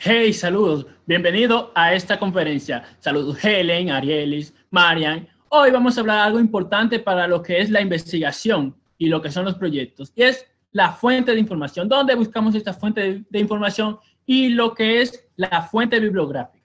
Hey, saludos. Bienvenido a esta conferencia. Saludos Helen, Arielis, Marian. Hoy vamos a hablar de algo importante para lo que es la investigación y lo que son los proyectos. Y es la fuente de información. ¿Dónde buscamos esta fuente de información y lo que es la fuente bibliográfica?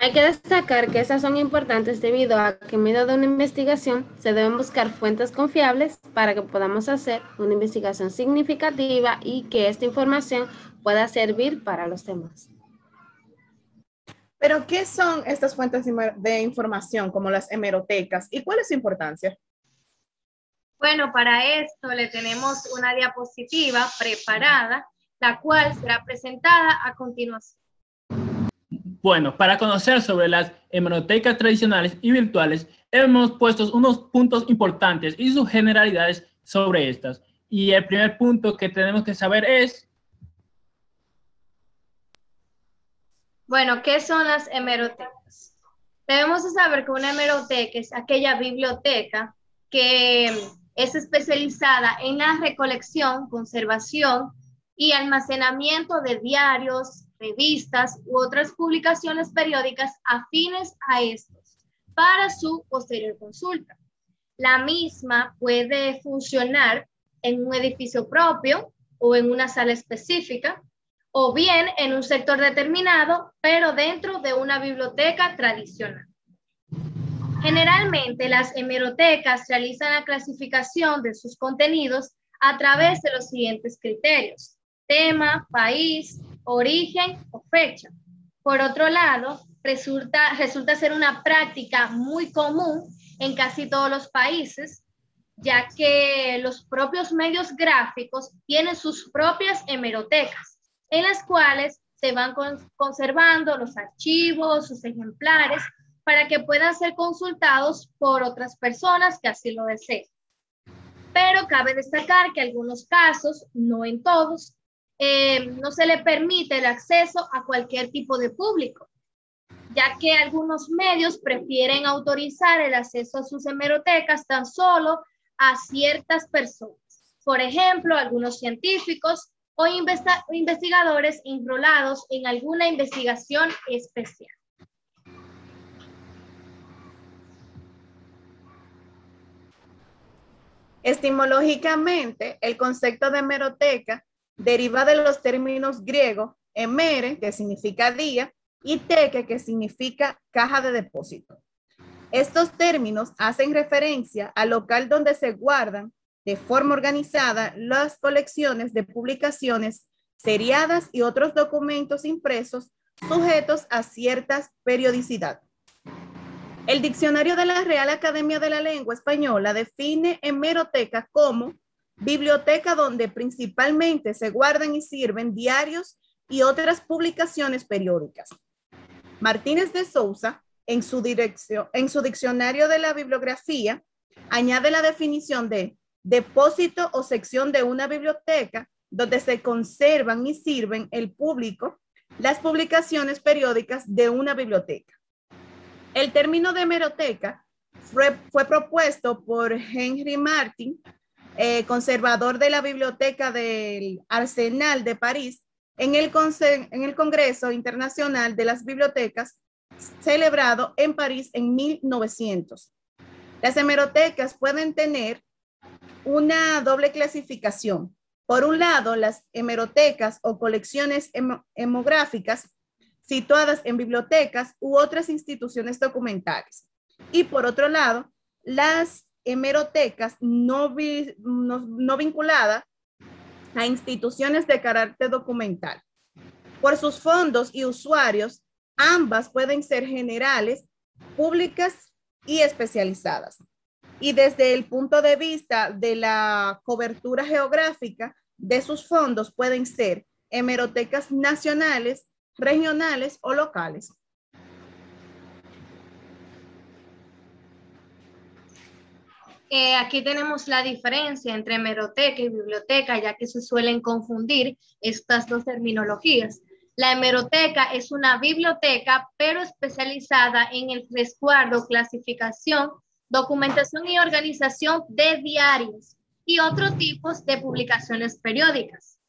Hay que destacar que estas son importantes debido a que en medio de una investigación se deben buscar fuentes confiables para que podamos hacer una investigación significativa y que esta información pueda servir para los demás. Pero, ¿qué son estas fuentes de información como las hemerotecas y cuál es su importancia? Bueno, para esto le tenemos una diapositiva preparada, la cual será presentada a continuación. Bueno, para conocer sobre las hemerotecas tradicionales y virtuales, hemos puesto unos puntos importantes y sus generalidades sobre estas. Y el primer punto que tenemos que saber es... Bueno, ¿qué son las hemerotecas? Debemos saber que una hemeroteca es aquella biblioteca que es especializada en la recolección, conservación y almacenamiento de diarios, revistas u otras publicaciones periódicas afines a estos para su posterior consulta. La misma puede funcionar en un edificio propio o en una sala específica, o bien en un sector determinado, pero dentro de una biblioteca tradicional. Generalmente, las hemerotecas realizan la clasificación de sus contenidos a través de los siguientes criterios: tema, país, origen o fecha. Por otro lado, resulta ser una práctica muy común en casi todos los países, ya que los propios medios gráficos tienen sus propias hemerotecas, en las cuales se van conservando los archivos, sus ejemplares, para que puedan ser consultados por otras personas que así lo deseen. Pero cabe destacar que en algunos casos, no en todos, no se le permite el acceso a cualquier tipo de público, ya que algunos medios prefieren autorizar el acceso a sus hemerotecas tan solo a ciertas personas. Por ejemplo, algunos científicos o investigadores enrolados en alguna investigación especial. Etimológicamente, el concepto de hemeroteca deriva de los términos griegos emere, que significa día, y teque, que significa caja de depósito. Estos términos hacen referencia al local donde se guardan de forma organizada las colecciones de publicaciones seriadas y otros documentos impresos sujetos a cierta periodicidad. El diccionario de la Real Academia de la Lengua Española define hemeroteca como biblioteca donde principalmente se guardan y sirven diarios y otras publicaciones periódicas. Martínez de Sousa, en su diccionario de la bibliografía, añade la definición de depósito o sección de una biblioteca donde se conservan y sirven el público las publicaciones periódicas de una biblioteca. El término de hemeroteca fue propuesto por Henry Martin, conservador de la Biblioteca del Arsenal de París, en el Congreso Internacional de las Bibliotecas, celebrado en París en 1900. Las hemerotecas pueden tener una doble clasificación. Por un lado, las hemerotecas o colecciones hemográficas situadas en bibliotecas u otras instituciones documentales. Y por otro lado, las hemerotecas no vinculadas a instituciones de carácter documental. Por sus fondos y usuarios, ambas pueden ser generales, públicas y especializadas. Y desde el punto de vista de la cobertura geográfica de sus fondos, pueden ser hemerotecas nacionales, regionales o locales. Aquí tenemos la diferencia entre hemeroteca y biblioteca, ya que se suelen confundir estas dos terminologías. La hemeroteca es una biblioteca, pero especializada en el resguardo, clasificación, documentación y organización de diarios y otros tipos de publicaciones periódicas.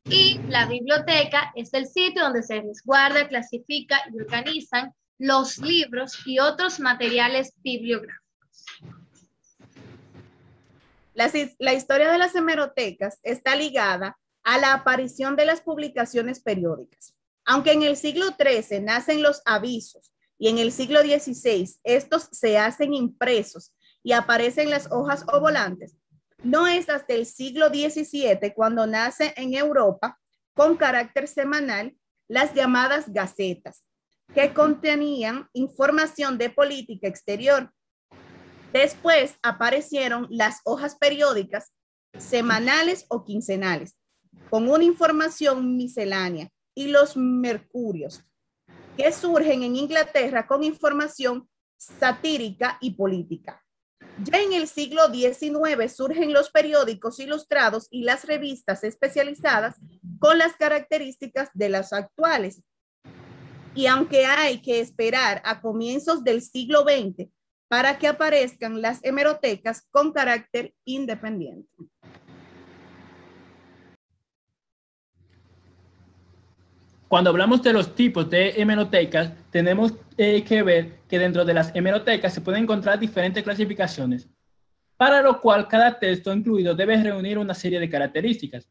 Y la biblioteca es el sitio donde se resguarda, clasifica y organizan los libros y otros materiales bibliográficos. La historia de las hemerotecas está ligada a la aparición de las publicaciones periódicas. Aunque en el siglo XIII nacen los avisos y en el siglo XVI estos se hacen impresos y aparecen las hojas o volantes, no es hasta el siglo XVII cuando nace en Europa, con carácter semanal, las llamadas gacetas, que contenían información de política exterior. Después aparecieron las hojas periódicas semanales o quincenales, con una información miscelánea, y los mercurios, que surgen en Inglaterra con información satírica y política. Ya en el siglo XIX surgen los periódicos ilustrados y las revistas especializadas con las características de las actuales. Y aunque hay que esperar a comienzos del siglo XX para que aparezcan las hemerotecas con carácter independiente. Cuando hablamos de los tipos de hemerotecas, tenemos que ver que dentro de las hemerotecas se pueden encontrar diferentes clasificaciones, para lo cual cada texto incluido debe reunir una serie de características.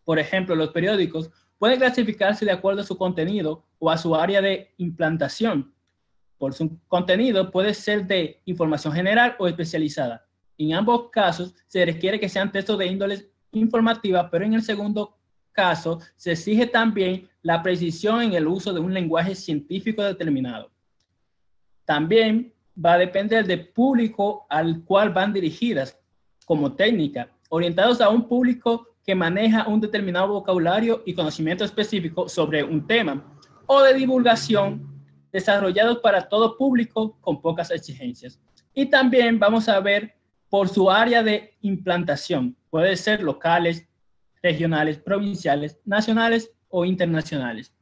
Por ejemplo, los periódicos pueden clasificarse de acuerdo a su contenido o a su área de implantación. Por su contenido puede ser de información general o especializada. En ambos casos se requiere que sean textos de índole informativa, pero en el segundo caso se exige también la precisión en el uso de un lenguaje científico determinado. También va a depender del público al cual van dirigidas como técnica, orientados a un público que maneja un determinado vocabulario y conocimiento específico sobre un tema, o de divulgación desarrollados para todo público con pocas exigencias. Y también vamos a ver por su área de implantación, puede ser locales, regionales, provinciales, nacionales o internacionales.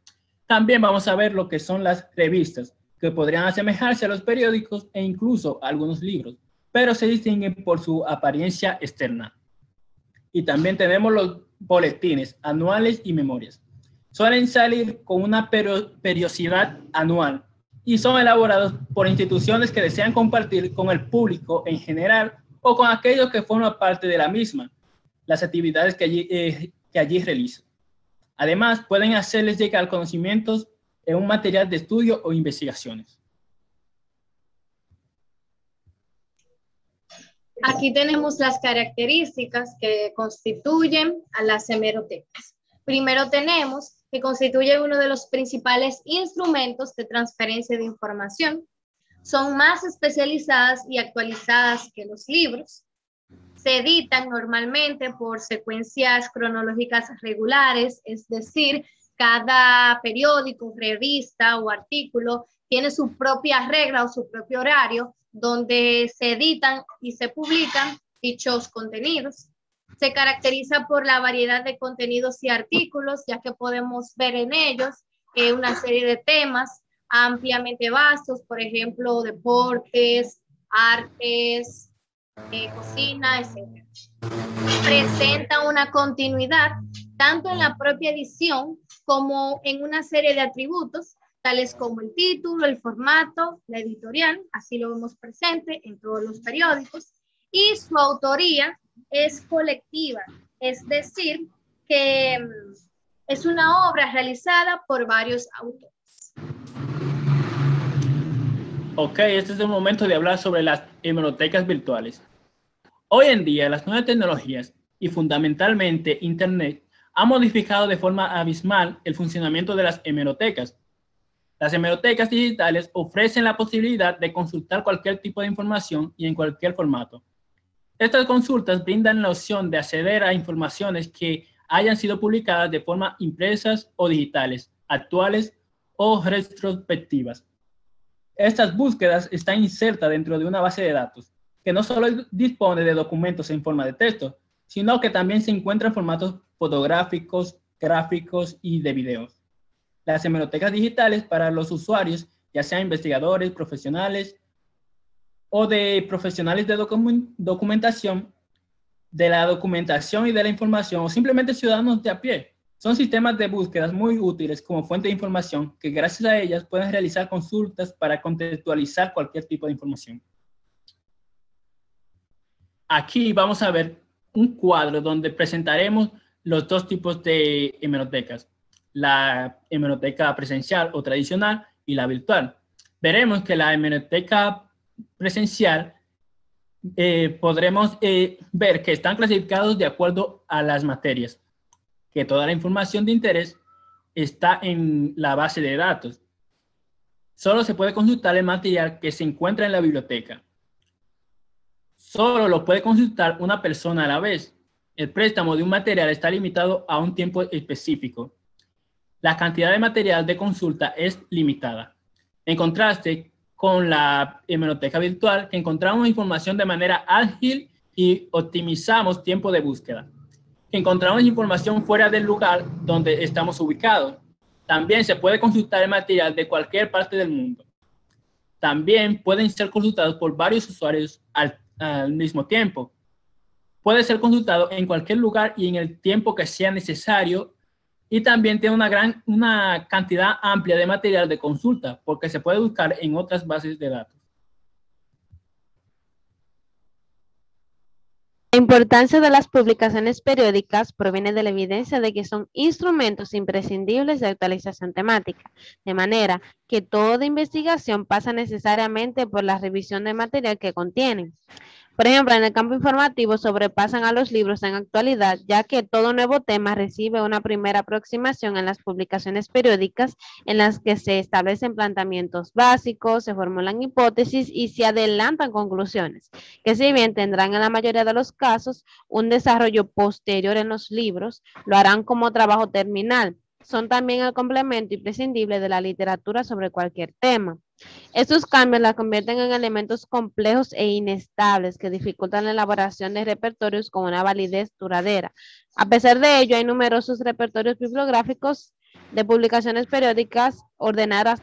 También vamos a ver lo que son las revistas, que podrían asemejarse a los periódicos e incluso a algunos libros, pero se distinguen por su apariencia externa. Y también tenemos los boletines anuales y memorias. Suelen salir con una periodicidad anual y son elaborados por instituciones que desean compartir con el público en general o con aquellos que forman parte de la misma las actividades que allí realizan. Además, pueden hacerles llegar conocimientos en un material de estudio o investigaciones. Aquí tenemos las características que constituyen a las hemerotecas. Primero tenemos que constituye uno de los principales instrumentos de transferencia de información. Son más especializadas y actualizadas que los libros. Se editan normalmente por secuencias cronológicas regulares, es decir, cada periódico, revista o artículo tiene su propia regla o su propio horario donde se editan y se publican dichos contenidos. Se caracteriza por la variedad de contenidos y artículos, ya que podemos ver en ellos una serie de temas ampliamente vastos, por ejemplo, deportes, artes, cocina, etc. Presenta una continuidad tanto en la propia edición como en una serie de atributos, tales como el título, el formato, la editorial, así lo vemos presente en todos los periódicos, y su autoría es colectiva, es decir, que es una obra realizada por varios autores. Ok, este es el momento de hablar sobre las hemerotecas virtuales. Hoy en día, las nuevas tecnologías y fundamentalmente Internet han modificado de forma abismal el funcionamiento de las hemerotecas. Las hemerotecas digitales ofrecen la posibilidad de consultar cualquier tipo de información y en cualquier formato. Estas consultas brindan la opción de acceder a informaciones que hayan sido publicadas de forma impresas o digitales, actuales o retrospectivas. Estas búsquedas están insertas dentro de una base de datos que no solo dispone de documentos en forma de texto, sino que también se encuentra en formatos fotográficos, gráficos y de videos. Las hemerotecas digitales para los usuarios, ya sean investigadores, profesionales o de profesionales de documentación, de la documentación y de la información, o simplemente ciudadanos de a pie, Son sistemas de búsquedas muy útiles como fuente de información que gracias a ellas pueden realizar consultas para contextualizar cualquier tipo de información. Aquí vamos a ver un cuadro donde presentaremos los dos tipos de hemerotecas, la hemeroteca presencial o tradicional y la virtual. Veremos que la hemeroteca presencial podremos ver que están clasificados de acuerdo a las materias, que toda la información de interés está en la base de datos. Solo se puede consultar el material que se encuentra en la biblioteca. Solo lo puede consultar una persona a la vez. El préstamo de un material está limitado a un tiempo específico. La cantidad de material de consulta es limitada. En contraste con la hemeroteca virtual, que encontramos información de manera ágil y optimizamos tiempo de búsqueda. Encontramos información fuera del lugar donde estamos ubicados. También se puede consultar el material de cualquier parte del mundo. También pueden ser consultados por varios usuarios al mismo tiempo. Puede ser consultado en cualquier lugar y en el tiempo que sea necesario. Y también tiene una cantidad amplia de material de consulta, porque se puede buscar en otras bases de datos. La importancia de las publicaciones periódicas proviene de la evidencia de que son instrumentos imprescindibles de actualización temática, de manera que toda investigación pasa necesariamente por la revisión del material que contienen. Por ejemplo, en el campo informativo sobrepasan a los libros en actualidad, ya que todo nuevo tema recibe una primera aproximación en las publicaciones periódicas en las que se establecen planteamientos básicos, se formulan hipótesis y se adelantan conclusiones, que si bien tendrán en la mayoría de los casos un desarrollo posterior en los libros, lo harán como trabajo terminal. Son también el complemento imprescindible de la literatura sobre cualquier tema. Estos cambios la convierten en elementos complejos e inestables que dificultan la elaboración de repertorios con una validez duradera. A pesar de ello, hay numerosos repertorios bibliográficos de publicaciones periódicas ordenadas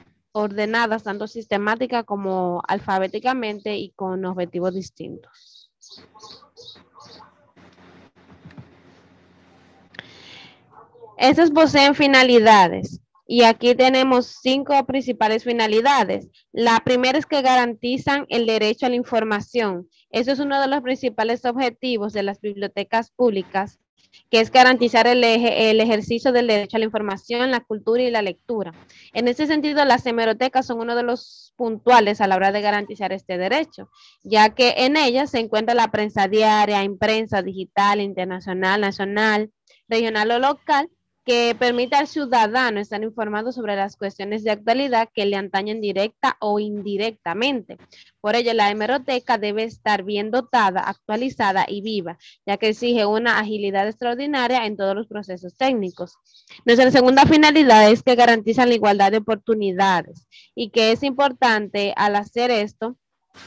tanto sistemática como alfabéticamente y con objetivos distintos. Estas poseen finalidades. Y aquí tenemos 5 principales finalidades. La primera es que garantizan el derecho a la información. Eso es uno de los principales objetivos de las bibliotecas públicas, que es garantizar el ejercicio del derecho a la información, la cultura y la lectura. En ese sentido, las hemerotecas son uno de los puntuales a la hora de garantizar este derecho, ya que en ellas se encuentra la prensa diaria, imprensa digital, internacional, nacional, regional o local, que permite al ciudadano estar informado sobre las cuestiones de actualidad que le atañen directa o indirectamente. Por ello, la hemeroteca debe estar bien dotada, actualizada y viva, ya que exige una agilidad extraordinaria en todos los procesos técnicos. Nuestra segunda finalidad es que garantizan la igualdad de oportunidades y que es importante al hacer esto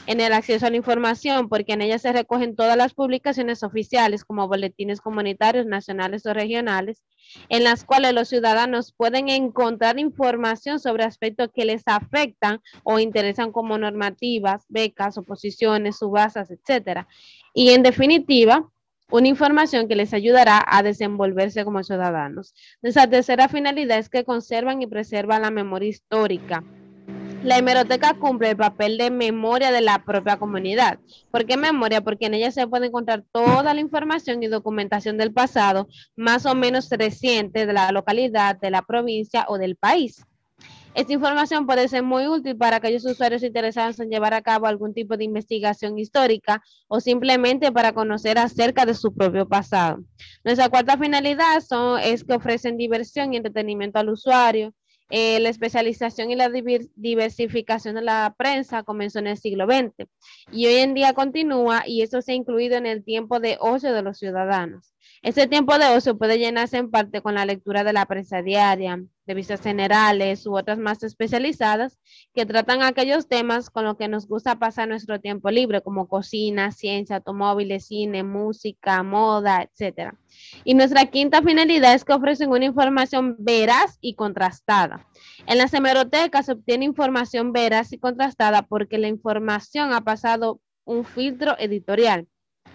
en el acceso a la información, porque en ella se recogen todas las publicaciones oficiales como boletines comunitarios, nacionales o regionales, en las cuales los ciudadanos pueden encontrar información sobre aspectos que les afectan o interesan como normativas, becas, oposiciones, subastas, etcétera. Y en definitiva, una información que les ayudará a desenvolverse como ciudadanos. Nuestra tercera finalidad es que conservan y preservan la memoria histórica. La hemeroteca cumple el papel de memoria de la propia comunidad. ¿Por qué memoria? Porque en ella se puede encontrar toda la información y documentación del pasado, más o menos reciente, de la localidad, de la provincia o del país. Esta información puede ser muy útil para aquellos usuarios interesados en llevar a cabo algún tipo de investigación histórica o simplemente para conocer acerca de su propio pasado. Nuestra cuarta finalidad es que ofrecen diversión y entretenimiento al usuario. La especialización y la diversificación de la prensa comenzó en el siglo XX y hoy en día continúa, y esto se ha incluido en el tiempo de ocio de los ciudadanos. Este tiempo de ocio puede llenarse en parte con la lectura de la prensa diaria, revistas generales u otras más especializadas que tratan aquellos temas con los que nos gusta pasar nuestro tiempo libre, como cocina, ciencia, automóviles, cine, música, moda, etc. Y nuestra quinta finalidad es que ofrecen una información veraz y contrastada. En las hemerotecas se obtiene información veraz y contrastada porque la información ha pasado un filtro editorial.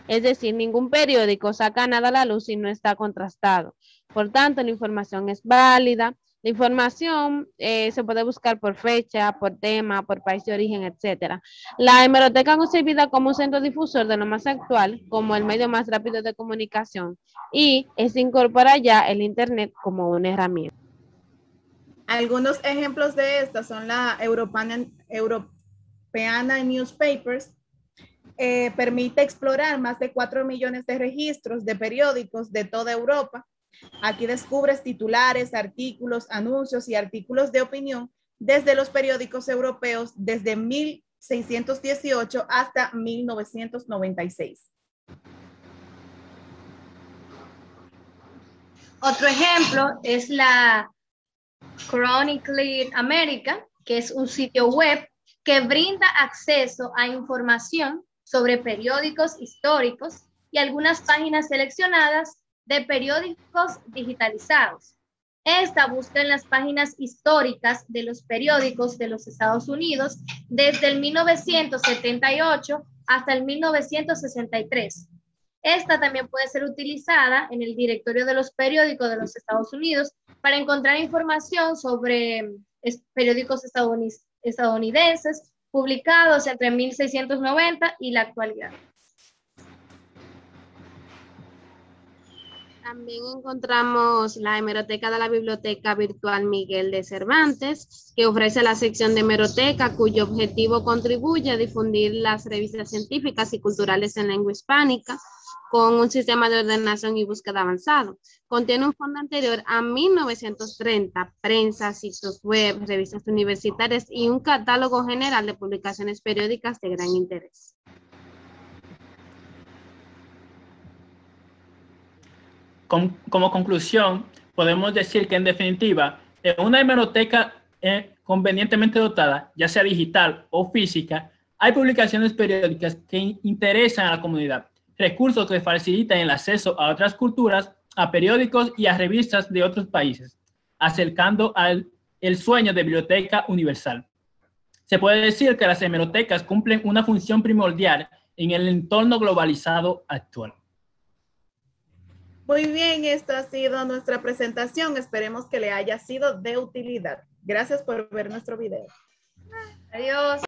Es decir, ningún periódico saca nada a la luz si no está contrastado. Por tanto, la información es válida. La información se puede buscar por fecha, por tema, por país de origen, etc. La hemeroteca concebida como un centro difusor de lo más actual, como el medio más rápido de comunicación, y se incorpora ya el Internet como una herramienta. Algunos ejemplos de estas son la Europeana Newspapers. Permite explorar más de 4 millones de registros de periódicos de toda Europa. Aquí descubres titulares, artículos, anuncios y artículos de opinión desde los periódicos europeos desde 1618 hasta 1996. Otro ejemplo es la Chronically America, que es un sitio web que brinda acceso a información sobre periódicos históricos y algunas páginas seleccionadas de periódicos digitalizados. Esta busca en las páginas históricas de los periódicos de los Estados Unidos desde el 1978 hasta el 1963. Esta también puede ser utilizada en el directorio de los periódicos de los Estados Unidos para encontrar información sobre periódicos estadounidenses publicados entre 1690 y la actualidad. También encontramos la hemeroteca de la Biblioteca Virtual Miguel de Cervantes, que ofrece la sección de hemeroteca, cuyo objetivo contribuye a difundir las revistas científicas y culturales en lengua hispánica, con un sistema de ordenación y búsqueda avanzado. Contiene un fondo anterior a 1930, prensa, sitios web, revistas universitarias y un catálogo general de publicaciones periódicas de gran interés. Como conclusión, podemos decir que en definitiva, en una hemeroteca convenientemente dotada, ya sea digital o física, hay publicaciones periódicas que interesan a la comunidad, recursos que facilitan el acceso a otras culturas, a periódicos y a revistas de otros países, acercando el sueño de biblioteca universal. Se puede decir que las hemerotecas cumplen una función primordial en el entorno globalizado actual. Muy bien, esta ha sido nuestra presentación. Esperemos que le haya sido de utilidad. Gracias por ver nuestro video. Adiós.